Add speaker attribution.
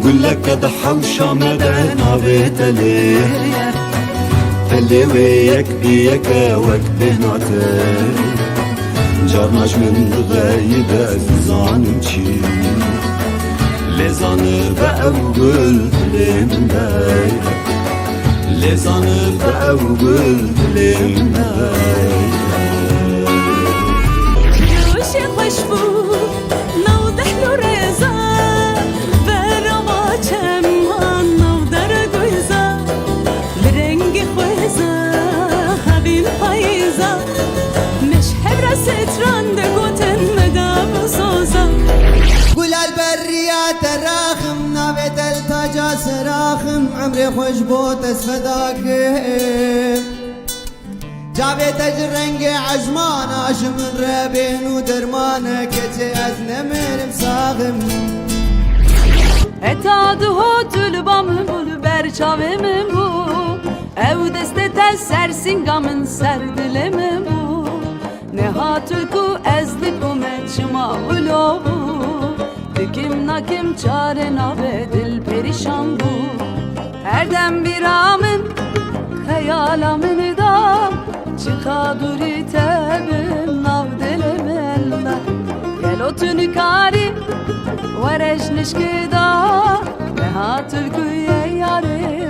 Speaker 1: قل لك حوشة مدى نابت لي اللي وياك بيك وك بهناتي جارناش من غايدة زانمشي لزانر بأول لمداي لزانر بأول لمداي
Speaker 2: روشي خوشبو نوضح له رزا برما چمان نودر گویزا لرنگ خویزا هبین پاییزا مش هبرا ستران دگوتن مدا بسوزا
Speaker 3: قول البريات الراخم نابت التاجا سراخم عمري خوش بوت اسفداكم جابت اجرنگ عجمان عشم رابين ودرمان كتي ازنمر مساغم
Speaker 2: اتاد هوتل بام بول برچاوم بو او دست تل سرسنگامن سردلم بو نهاتل کو ازدکو مچما اولو بو دکیم نکیم چاره نابه دل پریشان بو her dem bir amın hayalımın da çıkaduri tebim nav dilimella gel otunu kari vareş nişkida nehatül güye yare